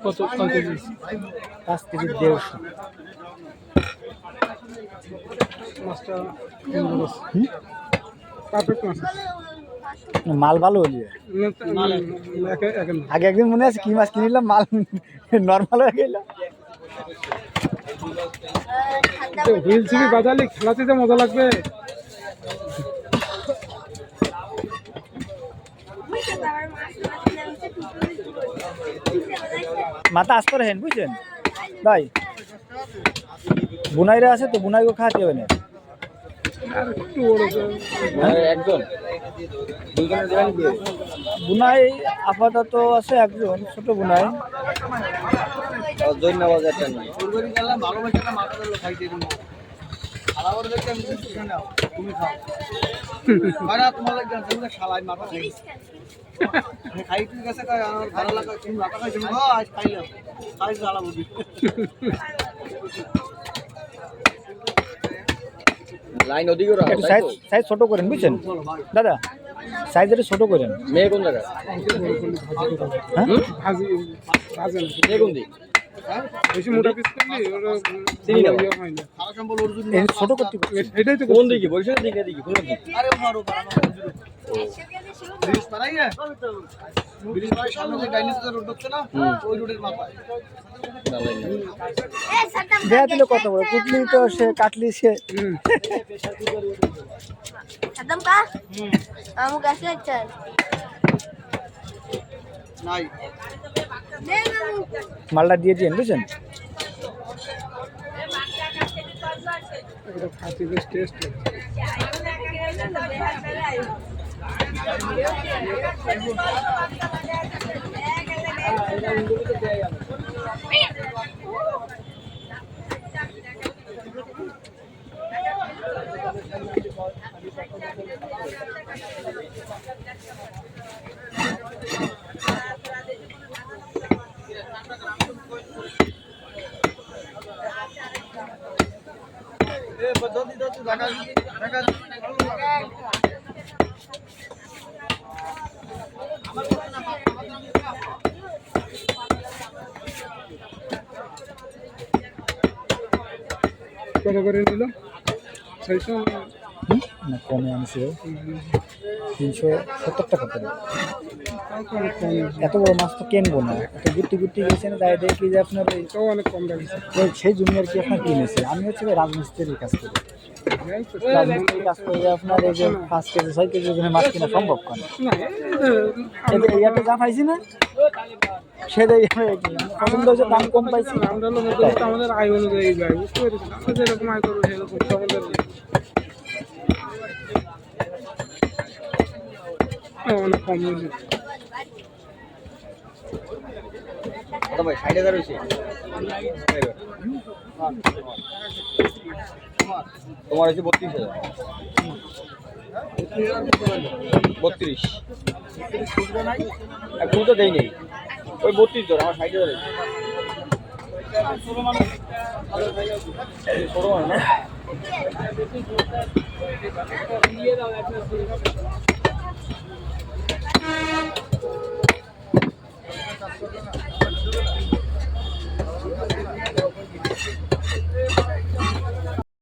কত 5 কেজি 150 মাছটা পারফেক্ট মাছ মাল ভালো হলি আগে একদিন মনে আছে কি মাছ কিনিলাম মাল নর্মাল হয়ে গেল হুইল ছিপি বাজালে খেলাতে তো মজা লাগবে মাথা আসতে রাখেন বুঝছেন ভাই বুনাইরা আছে তো বুনাইকে খাওয়াতে হবে না একজন বুনাই আপাতত আছে একজন ছোট বুনাই ধন্যবাদ লাইন ওদিকে সাইজ ছোট করেন বুঝছেন দাদা সাইজ একটু ছোট করেন মেয়ে কোন জায়গা মেয়ে কোন দিক বেশি মোটা পিস করলে চিনি না ছোট করতে এটাই তো কোন দিকে বৈশাখের দিকে দিকে কোন দিকে আরে মারো ব্রিজ পারাইয়া ব্রিজ পারাই সামনে যে ডাইনোসর রোড হচ্ছে না ওই রোডের মাথায় দেয়া দিলে কত বড় কুটলি তো সে কাটলি সে একদম কা আমু কাছে চল নাই মালটা দিয়ে দিন বুঝছেন এটা খাতে বেশ টেস্ট এ পদ্ধতি তো ঢাকা ঢাকা কত করে নিল 600 না কমে আনছে 370 টাকা করে এত বড় মাছ তো কিনবো না এত গুটি গুটি গেছে না তাই দেখি যে আপনার তো অনেক কম লাগছে সেই জন্য আর কি আপনার কিনেছে আমি হচ্ছে রাজমিস্ত্রির কাজ করি রাজমিস্ত্রির কাজ করে আপনার এই যে 5 কেজি 6 কেজি ওজনের মাছ কিনা সম্ভব কেন এইটা যা পাইছি না সেটাই পছন্দ হয়েছে দাম কম পাইছি আমরা হলো মধ্যে আমাদের আয় অনুযায়ী যায় বুঝতে পেরেছেন আমরা যেরকম আয় করবো সেরকম আমাদের অনেক কম হয়েছে কত ভাই 60000 হইছে তোমার হইছে 32000 32 এখন তো দেই নেই ওই 32 ধর আমার 60000 হইছে ছোট মানুষ না